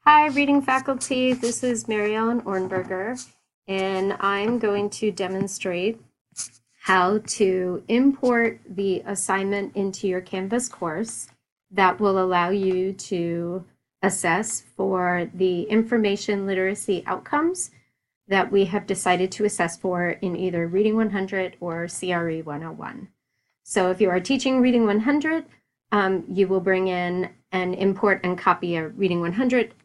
Hi, reading faculty. This is Mary Ellen Ornberger, and I'm going to demonstrate how to import the assignment into your Canvas course that will allow you to assess for the information literacy outcomes that we have decided to assess for in either Reading 100 or CRE 101. So if you are teaching Reading 100, you will bring in and import and copy a Reading 100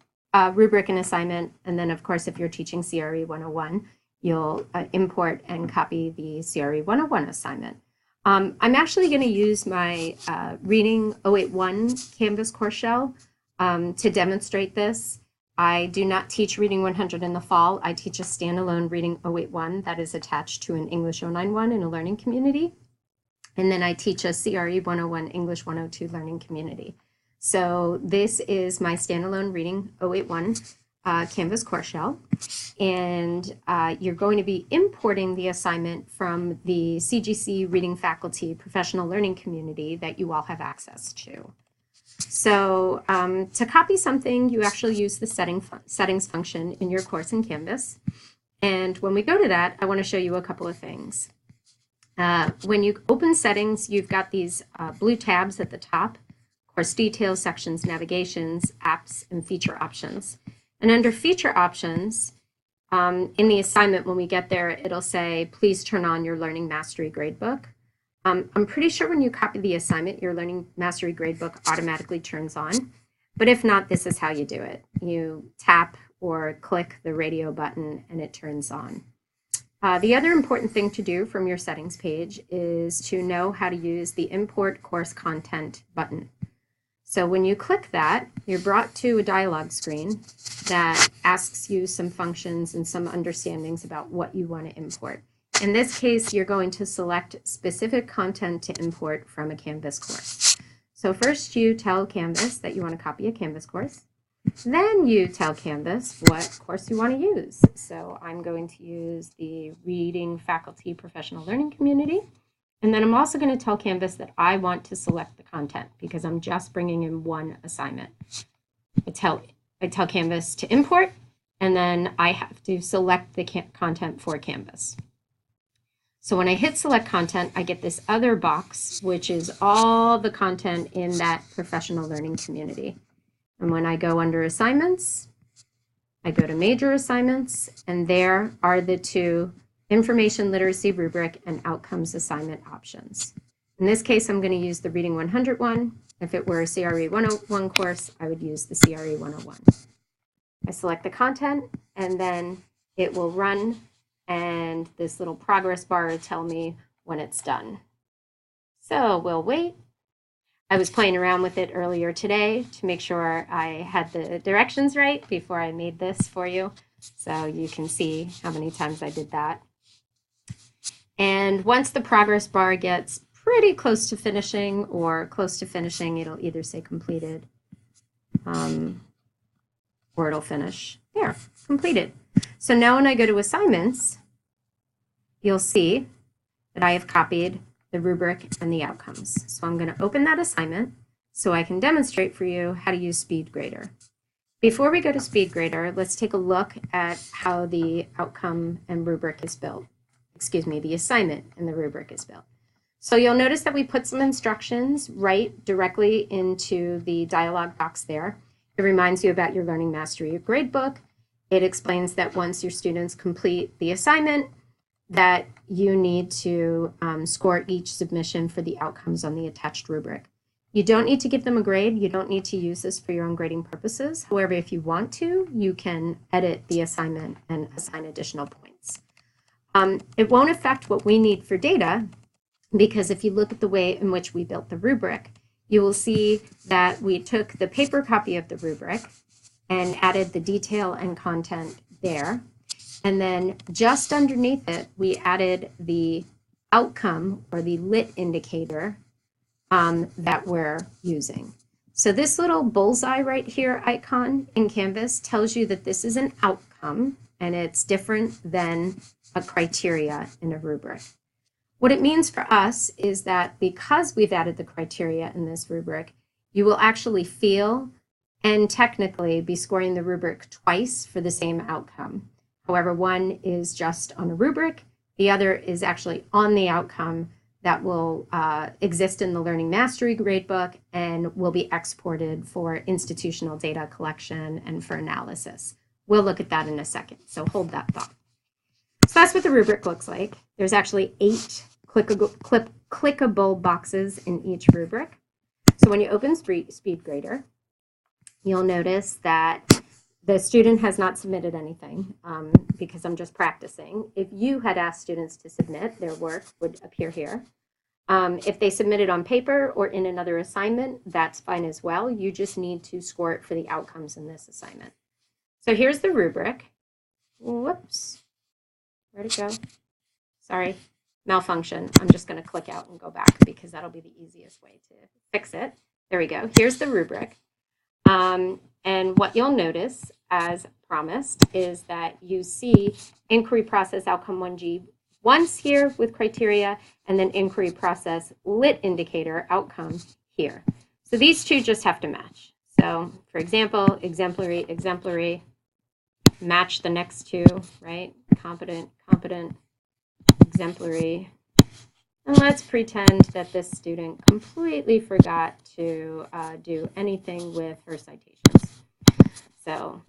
rubric and assignment, and then of course if you're teaching CRE 101, you'll import and copy the CRE 101 assignment. I'm actually going to use my Reading 081 Canvas course shell to demonstrate this. I do not teach Reading 100 in the fall. I teach a standalone Reading 081 that is attached to an English 091 in a learning community. And then I teach a CRE 101 English 102 learning community. So this is my standalone Reading 081 Canvas course shell. And you're going to be importing the assignment from the CGC Reading Faculty Professional Learning Community that you all have access to. So to copy something, you actually use the settings function in your course in Canvas. And when we go to that, I want to show you a couple of things. When you open settings, you've got these blue tabs at the top: course details, sections, navigations, apps, and feature options. And under feature options, in the assignment, when we get there, it'll say, please turn on your Learning Mastery Gradebook. I'm pretty sure when you copy the assignment, your Learning Mastery Gradebook automatically turns on. But if not, this is how you do it. You tap or click the radio button and it turns on. The other important thing to do from your settings page is to know how to use the Import Course Content button. So when you click that, you're brought to a dialog screen that asks you some functions and some understandings about what you want to import. In this case, you're going to select specific content to import from a Canvas course. So first you tell Canvas that you want to copy a Canvas course. Then you tell Canvas what course you want to use. So I'm going to use the Reading Faculty Professional Learning Community. And then I'm also going to tell Canvas that I want to select the content because I'm just bringing in one assignment. I tell Canvas to import, and then I have to select the content for Canvas. So when I hit select content, I get this other box, which is all the content in that professional learning community. And when I go under assignments, I go to major assignments, and there are the two information literacy rubric and outcomes assignment options. In this case, I'm going to use the Reading 100 one. If it were a CRE 101 course, I would use the CRE 101. I select the content, and then it will run, and this little progress bar will tell me when it's done. So we'll wait. I was playing around with it earlier today to make sure I had the directions right before I made this for you. So you can see how many times I did that. And once the progress bar gets pretty close to finishing or close to finishing, it'll either say completed or it'll finish. There, completed. So now when I go to assignments, you'll see that I have copied the rubric and the outcomes. So I'm going to open that assignment so I can demonstrate for you how to use SpeedGrader. Before we go to SpeedGrader, let's take a look at how the outcome and rubric is built. Excuse me, the assignment and the rubric is built. So you'll notice that we put some instructions right directly into the dialog box there. It reminds you about your Learning Mastery Gradebook. It explains that once your students complete the assignment, that you need to score each submission for the outcomes on the attached rubric. You don't need to give them a grade. You don't need to use this for your own grading purposes. However, if you want to, you can edit the assignment and assign additional points. It won't affect what we need for data, because if you look at the way in which we built the rubric, you will see that we took the paper copy of the rubric and added the detail and content there. And then just underneath it, we added the outcome or the lit indicator that we're using. So this little bullseye right here icon in Canvas tells you that this is an outcome and it's different than a criteria in a rubric. What it means for us is that because we've added the criteria in this rubric, you will actually feel and technically be scoring the rubric twice for the same outcome. However, one is just on a rubric, the other is actually on the outcome that will exist in the Learning Mastery gradebook and will be exported for institutional data collection and for analysis. We'll look at that in a second, so hold that thought. So that's what the rubric looks like. There's actually 8 clickable boxes in each rubric. So when you open SpeedGrader, you'll notice that the student has not submitted anything because I'm just practicing. If you had asked students to submit, their work would appear here. If they submitted on paper or in another assignment, that's fine as well. You just need to score it for the outcomes in this assignment. So here's the rubric. Whoops. Where'd it go? Sorry, malfunction. I'm just going to click out and go back because that'll be the easiest way to fix it. There we go. Here's the rubric. And what you'll notice, as promised, is that you see inquiry process outcome 1G once here with criteria, and then inquiry process lit indicator outcome here. So these two just have to match. So for example, exemplary, exemplary, match the next two, right? Competent, competent, exemplary. And let's pretend that this student completely forgot to do anything with her citations. So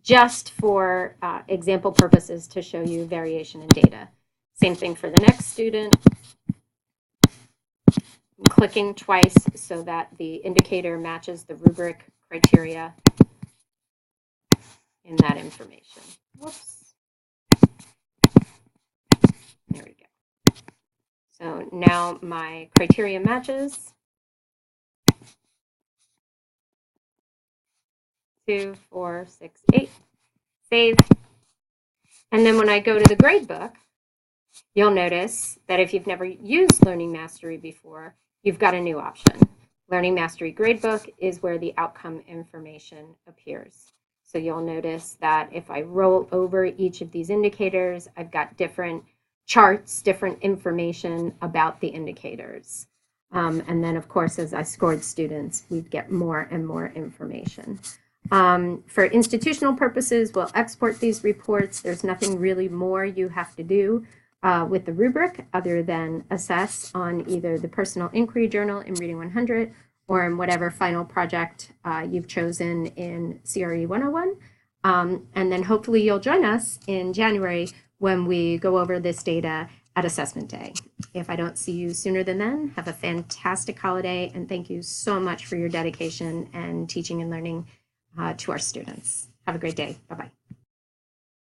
just for example purposes to show you variation in data. Same thing for the next student. I'm clicking twice so that the indicator matches the rubric criteria in that information. Whoops. There we go. So now my criteria matches. 2, 4, 6, 8. Save. And then when I go to the gradebook, you'll notice that if you've never used Learning Mastery before, you've got a new option. Learning Mastery Gradebook is where the outcome information appears. So you'll notice that if I roll over each of these indicators, I've got different charts, different information about the indicators. And then, of course, as I scored students, we'd get more and more information. For institutional purposes, we'll export these reports. There's nothing really more you have to do with the rubric other than assess on either the personal inquiry journal in Reading 100 or in whatever final project you've chosen in CRE 101. And then hopefully you'll join us in January when we go over this data at Assessment Day. If I don't see you sooner than then, have a fantastic holiday, and thank you so much for your dedication and teaching and learning to our students. Have a great day. Bye-bye.